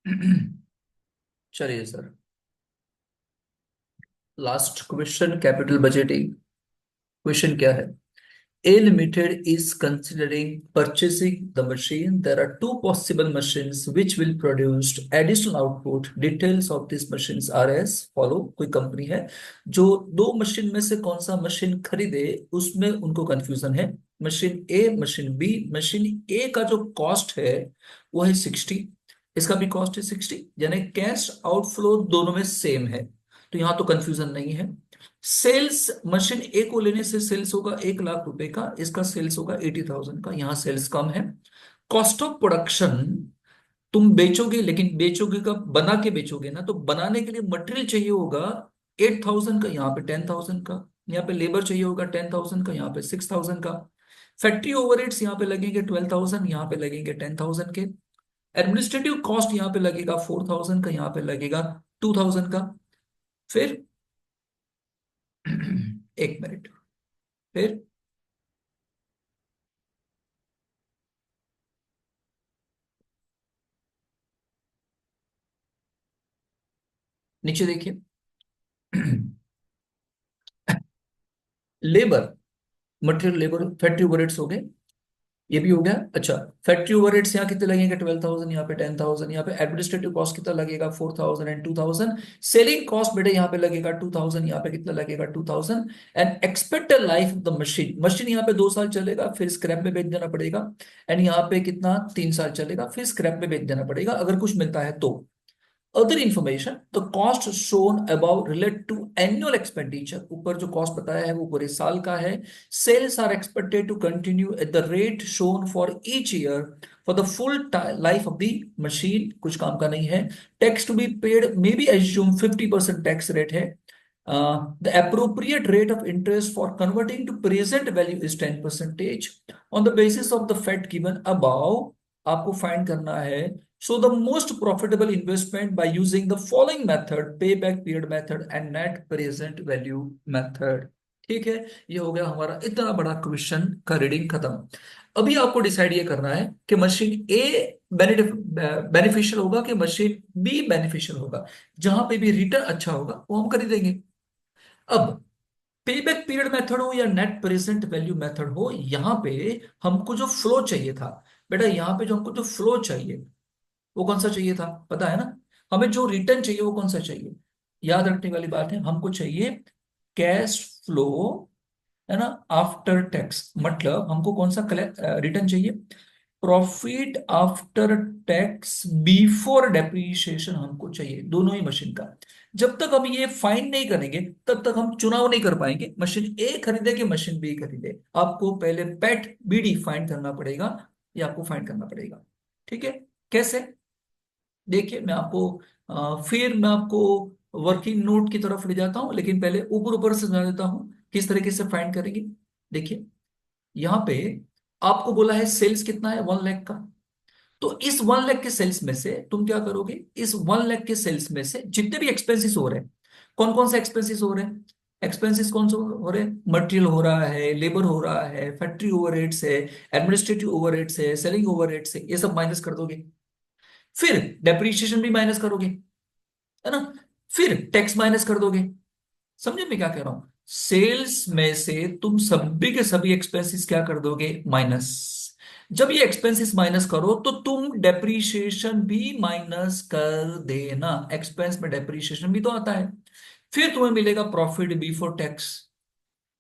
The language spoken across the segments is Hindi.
चलिए sir, last question capital budgeting. Question क्या है? A Limited is considering purchasing the machine. There are two possible machines which will produce additional output. Details of these machines are as follow. कोई कंपनी है जो दो मशीन में से कौन सा मशीन खरीदे, उसमें उनको कंफ्यूजन है। मशीन ए, मशीन बी। मशीन ए का जो कॉस्ट है वो है 60, इसका भी कॉस्ट है 60, यानी कैश आउटफ्लो दोनों में सेम है, तो यहाँ तो कंफ्यूजन नहीं है। सेल्स, मशीन ए को लेने से सेल्स होगा 1 लाख रुपए का, इसका सेल्स होगा 80,000 का, यहाँ सेल्स कम है। कॉस्ट ऑफ प्रोडक्शन, तुम बेचोगे, लेकिन बेचोगे का बना के बेचोगे ना, तो बनाने के लिए मटेरियल चाहिए होगा 8,000 का, यहाँ पे 10,000 का। यहाँ पे लेबर चाहिए होगा 10,000 का, यहाँ पे 6,000 का। फैक्ट्री ओवरहेड्स यहाँ पे लगेंगे 12,000, यहाँ पे लगेंगे 10,000 के। एडमिनिस्ट्रेटिव कॉस्ट यहाँ पे लगेगा 4,000 का, यहाँ पे लगेगा 2,000 का। फिर एक मिनट, फिर नीचे देखिए। Labour, material, labour, factory overheads हो गए, ये भी हो गया। अच्छा, फैक्ट्री ओवरहेड्स यहाँ कितने लगेंगे? 12,000, यहाँ पे 10,000, यहाँ पे एडमिनिस्ट्रेटिव कॉस्ट कितना लगेगा? 4,000 एंड 2,000। सेलिंग कॉस्ट बेटे यहाँ पे लगेगा 2,000, यहाँ पे कितना लगेगा? 2,000। And expected life of the machine, machine यहाँ पे 2 साल चलेगा, फिर स्क्रैप में बेच देना पड़ेगा। एंड यहाँ पे कितना? 3 साल चलेगा, फिर स्क्रैप में बेच देना पड़ेगा अगर कुछ मिलता है तो। Other information, the cost shown above relate to annual expenditure. ऊपर जो कॉस्ट बताया है वो पूरे साल का है। Sales are expected to continue at the rate shown for each year for the full life of the machine. कुछ काम का नहीं है। Tax to be paid, maybe assume 50% tax rate है। The appropriate rate of interest for converting to present value is 10 percentage. On the basis of the fact given above, आपको फाइंड करना है। So the most profitable investment by using the following method: payback period method and net present value method। ठीक है, ये हो गया हमारा इतना बड़ा क्वेश्चन का रीडिंग खत्म। अभी आपको डिसाइड ये करना है कि मशीन ए बेनिफिशियल होगा कि मशीन बी बेनिफिशियल होगा। जहां पे भी रिटर्न अच्छा होगा वो हम खरीदेंगे। अब पेबैक पीरियड मेथड हो या नेट प्रेजेंट वैल्यू मेथड हो, यहां पे हमको जो फ्लो चाहिए था, बेटा यहाँ पे जो हमको जो फ्लो चाहिए वो कौन सा चाहिए था पता है ना? हमें जो रिटर्न चाहिए वो कौन सा चाहिए? याद रखने वाली बात है, हमको चाहिए कैश फ्लो, है ना, आफ्टर टैक्स। मतलब हमको कौन सा रिटर्न चाहिए? Profit after tax before depreciation हमको चाहिए, दोनों ही मशीन का। जब तक हम ये फाइंड नहीं करेंगे तब तक हम चुनाव नहीं कर पाएंगे, मशीन ए खरीदे कि मशीन बी खरीदे। आपको पहले पैट बीडी फाइंड करना पड़ेगा, ये आपको फाइंड करना पड़ेगा। ठीक है, कैसे? देखिए मैं आपको फिर मैं आपको वर्किंग नोट की तरफ ले जाता हूं, लेकिन पहले ऊपर ऊपर से समझा देता हूं किस तरीके से फाइंड करेंगे। देखिए यहाँ पे आपको बोला है सेल्स कितना है? 1 लाख का। तो इस 1 लाख के सेल्स में से तुम क्या करोगे? इस 1 लाख के सेल्स में से जितने भी एक्सपेंसेस हो रहे हैं, कौन कौन से एक्सपेंसेस हो रहे हैं? एक्सपेंसेस कौन से हो रहे हैं? मटेरियल हो रहा है, लेबर हो रहा है, फैक्ट्री ओवरहेड्स है, एडमिनिस्ट्रेटिव ओवरहेड्स है, सेलिंग ओवरहेड्स है, ये सब माइनस कर दोगे। फिर डेप्रीशिएशन भी माइनस करोगे, है ना? फिर टैक्स माइनस कर दोगे। समझे मैं क्या कह रहा हूं? सेल्स में से तुम सभी के सभी एक्सपेंसेस क्या कर दोगे? माइनस। जब ये एक्सपेंसेस माइनस करो तो तुम डेप्रीशिएशन भी माइनस कर देना, एक्सपेंस में डेप्रीशिएशन भी तो आता है। फिर तुम्हें मिलेगा प्रॉफिट बिफोर टैक्स,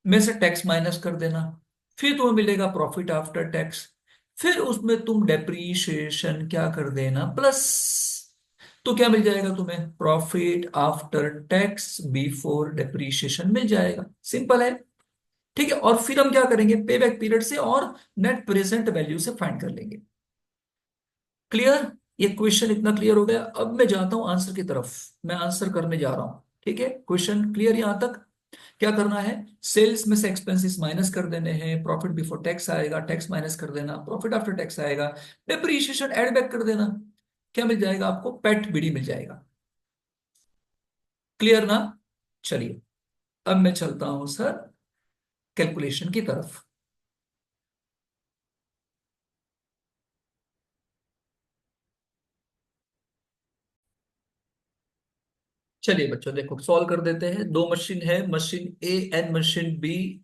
में से टैक्स माइनस कर देना। फिर तुम्हें मिलेगा प्रॉफिट आफ्टर टैक्स, फिर उसमें तुम डेप्रीशिएशन क्या कर देना, प्लस। तो क्या मिल जाएगा तुम्हें? Profit after tax before depreciation मिल जाएगा। सिंपल है। ठीक है, और फिर हम क्या करेंगे? पे बैक पीरियड से और नेट प्रेजेंट वैल्यू से फाइंड कर लेंगे। क्लियर? ये क्वेश्चन इतना क्लियर हो गया। अब मैं जाता हूं आंसर की तरफ, मैं आंसर करने जा रहा हूं। ठीक है, क्वेश्चन क्लियर यहां तक? क्या करना है? सेल्स में से एक्सपेंसेस माइनस कर देने हैं, प्रॉफिट बिफोर टैक्स आएगा, टैक्स माइनस कर देना, प्रॉफिट आफ्टर टैक्स आएगा, डेप्रीशिएशन ऐड बैक कर देना। क्या मिल जाएगा आपको? पैट बीडी मिल जाएगा। क्लियर ना? चलिए, अब मैं चलता हूं सर कैलकुलेशन की तरफ। चलिए बच्चों देखो सॉल्व कर देते हैं। दो मशीन है, machine A and machine B.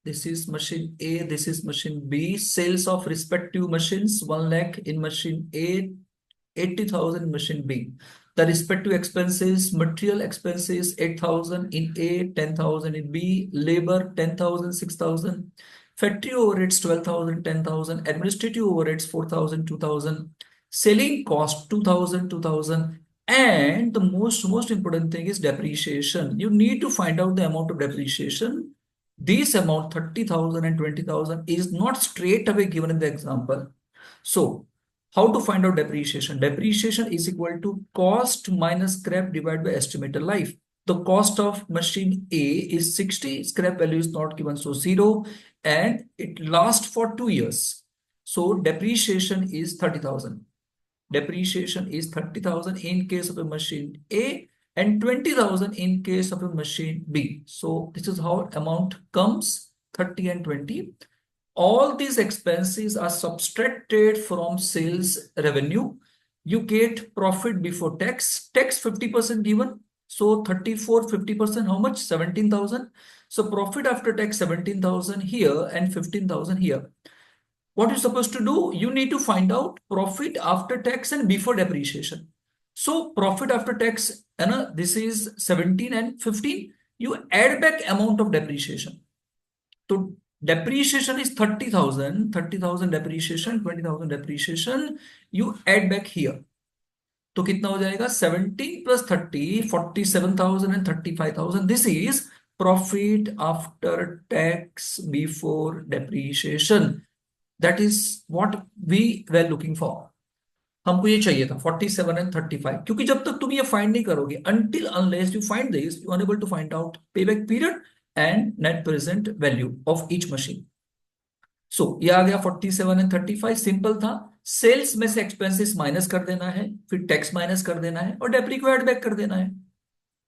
This is machine A, this is machine B. Sales of respective machines 1 lakh in machine A, 80,000 machine B. The respective expenses: material expenses 8,000 in A, 10,000 in B. Labor 10,000, 6,000. Factory overheads 12,000, 10,000. Administrative overheads 4,000, 2,000. Selling cost 2,000, 2,000. And the most important thing is depreciation. You need to find out the amount of depreciation. This amount 30,000 and 20,000 is not straight away given in the example. So how to find out depreciation? Depreciation is equal to cost minus scrap divided by estimated life. The cost of machine A is 60, scrap value is not given, so 0, and it lasts for 2 years. So depreciation is 30,000. Depreciation is 30,000 in case of a machine A and 20,000 in case of a machine B. So this is how amount comes, 30 and 20. All these expenses are subtracted from sales revenue. You get profit before tax. Tax 50% given. So 34, 50%, how much? 17,000. So profit after tax 17,000 here and 15,000 here. What you're supposed to do? You need to find out profit after tax and before depreciation. So profit after tax, this is 17 and 15. You add back amount of depreciation. So depreciation is 30,000, 30,000 depreciation, 20,000 depreciation. You add back here. तो कितना हो जाएगा? 17 plus 30, 47,000 and 35,000. This is profit after tax before depreciation. That is what we were looking for. हमको ये चाहिए था 47 and 35, क्योंकि जब तक तुम ये फाइंड नहीं करोगे, until unless you find this, you are unable to find out payback period and net present value of each machine. सो ये आ गया 47 एंड 35, सिंपल था। सेल्स में से एक्सपेंसेस माइनस कर देना है, फिर टैक्स माइनस कर देना है और डेप्री को एड बैक कर देना है।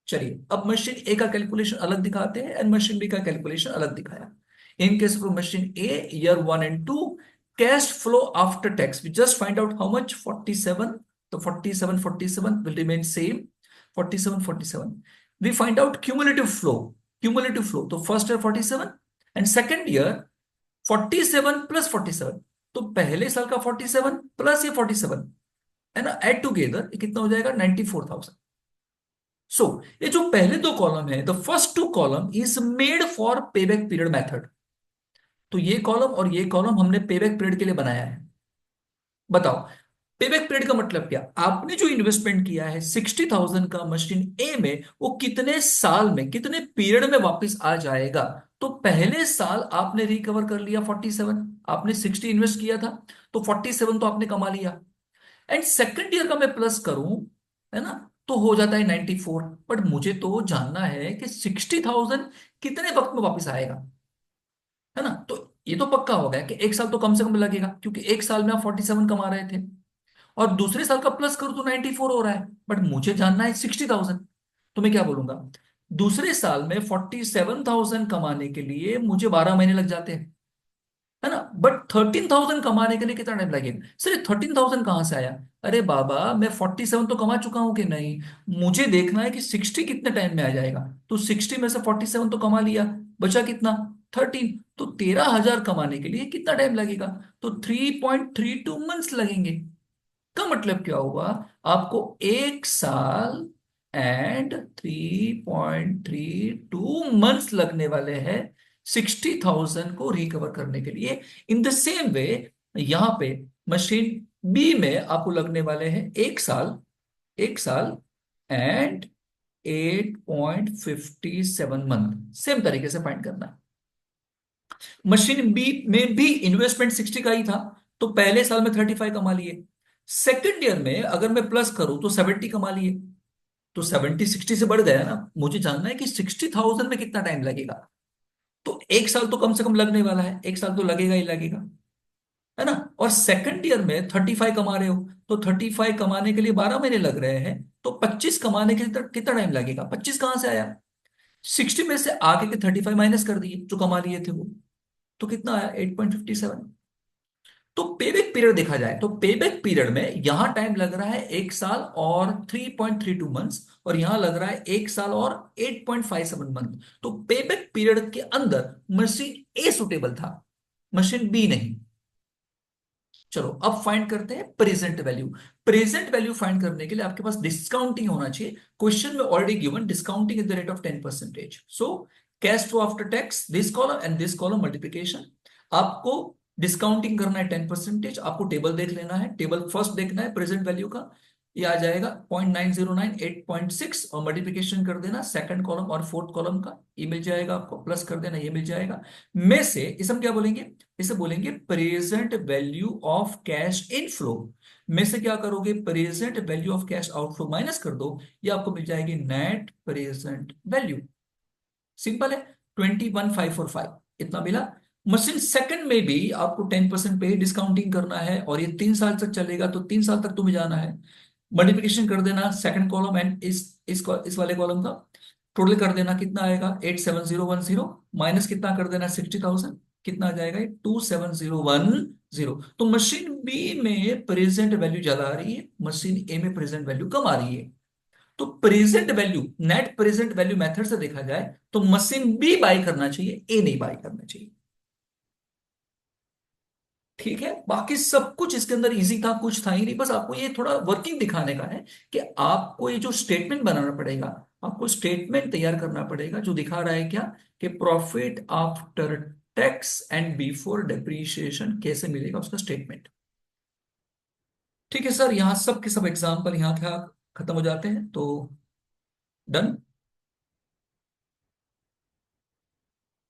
चलिए अब मशीन ए का कैलकुलेशन अलग दिखाते हैं एंड मशीन बी का कैलकुलेशन अलग दिखाया। In case of machine A, year 1 and 2, cash flow after tax, we just find out how much, 47, तो 47 47 will remain same, 47 47। We find out cumulative flow, cumulative flow तो first year 47 and second year 47 plus 47, तो पहले साल का 47 प्लस ये 47 है ना, एड टुगेदर कितना हो जाएगा, 94,000। सो ये जो पहले दो कॉलम है, the first two column is made for payback period method. तो ये कॉलम और ये कॉलम हमने पेबैक पीरियड के लिए बनाया है। बताओ पेबैक पीरियड का मतलब क्या? आपने जो इन्वेस्टमेंट किया है 60,000 का मशीन ए में, वो कितने साल में, कितने पीरियड में वापस आ जाएगा? तो पहले साल आपने रिकवर कर लिया 47, आपने 60 इन्वेस्ट किया था तो 47 तो आपने कमा लिया। एंड सेकंड ईयर का मैं प्लस करूं, है ना, तो हो जाता है 94। बट मुझे तो जानना है कि 60,000 कितने वक्त में वापस आएगा, है ना। तो ये तो पक्का हो गया कि एक साल तो कम से कम लगेगा, क्योंकि एक साल में आप 47 कमा रहे थे और दूसरे साल का प्लस करो तो 94 हो रहा है। बट मुझे जानना है 60,000। तो मैं क्या बोलूंगा, दूसरे साल में 47,000 कमाने के लिए मुझे 12 महीने लग जाते हैं, है ना। बट 13,000 कमाने के लिए कितना टाइम लगेगा? सर ये 13,000 कहां से आया? अरे बाबा मैं 47 तो कमा चुका हूं कि नहीं, मुझे देखना है कि 60 कितने टाइम में आ जाएगा। तो 60 में से 47 तो कमा लिया, बचा कितना, 13। तो 13,000 कमाने के लिए कितना टाइम लगेगा? तो 3.32 मंथ्स लगेंगे। का मतलब क्या हुआ, आपको एक साल एंड 3.32 मंथ्स लगने वाले हैं 60,000 को रिकवर करने के लिए। इन द सेम वे यहां पे मशीन बी में आपको लगने वाले हैं एक साल, एक साल एंड 8.57 मंथ। सेम तरीके से फाइंड करना है। मशीन बी में भी इन्वेस्टमेंट 60 का ही था, तो पहले साल में 35 कमा लिए। सेकेंड ईयर में अगर मैं प्लस करूं तो 70 कमा लिए। तो 70 60 से बढ़ गया ना, मुझे जानना है कि 60,000 में कितना टाइम लगेगा। तो एक साल तो कम से कम लगने वाला है, एक साल तो लगेगा ही लगेगा, है ना। और सेकंड ईयर में 35 कमा रहे हो, तो 35 कमाने के लिए 12 महीने लग रहे हैं, तो 25 कमाने के लिए कितना टाइम लगेगा? 25 कहां से आया? 60 में से आगे के 35 माइनस कर दिए जो कमा लिए थे वो, तो कितना आया, 8.57। तो पेबैक पीरियड देखा जाए तो पेबैक पीरियड में यहां टाइम लग रहा है 1 साल और 3.32 मंथ्स, और यहां लग रहा है 1 साल और 8.57 मंथ। तो पेबैक पीरियड के अंदर मशीन ए सुटेबल था, मशीन बी नहीं। चलो अब फाइंड करते हैं present value. Present value find करने के लिए आपके पास डिस्काउंटिंग होना चाहिए। क्वेश्चन में already given discounting is the rate of 10%। So cash flow after tax this column and this column multiplication. आपको डिस्काउंटिंग करना है 10%। आपको टेबल देख लेना है, टेबल फर्स्ट देखना है प्रेजेंट वैल्यू का। ये आ जाएगा 0.909 8.6, और मल्टीप्लीकेशन कर देना सेकंड कॉलम और फोर्थ कॉलम का, ये मिल जाएगा आपको, प्लस कर देना, ये मिल जाएगा। में से इसे हम क्या बोलेंगे, इसे बोलेंगे present value of cash inflow. में से क्या करोगे, present value of cash outflow minus कर दो, ये आपको मिल जाएगी नेट प्रेजेंट वैल्यू। सिंपल है, 21,545 इतना मिला। मशीन सेकंड में भी आपको 10% पे डिस्काउंटिंग करना है, और ये 3 साल तक चलेगा, तो 3 साल तक तुम्हें जाना है। मल्टीप्लिकेशन कर देना सेकंड कॉलम एंड इस वाले कॉलम का, टोटल कर देना कितना आएगा 87010, माइनस कितना कर देना 60,000, कितना आ जाएगा 27010। तो मशीन बी में प्रेजेंट वैल्यू ज्यादा आ रही है, मशीन ए में प्रेजेंट वैल्यू कम आ रही है। तो present value, net present value method से देखा जाए तो मशीन बी बाई करना चाहिए, ए नहीं बाई करना चाहिए। ठीक है, बाकी सब कुछ इसके अंदर इजी था, कुछ था ही नहीं, बस आपको ये थोड़ा वर्किंग दिखाने का है कि आपको ये जो स्टेटमेंट बनाना पड़ेगा, आपको स्टेटमेंट तैयार करना पड़ेगा जो दिखा रहा है क्या, कि profit after tax and before depreciation कैसे मिलेगा उसका स्टेटमेंट। ठीक है सर, यहाँ सब के सब एग्जाम्पल यहाँ क्या खत्म हो जाते हैं, तो डन।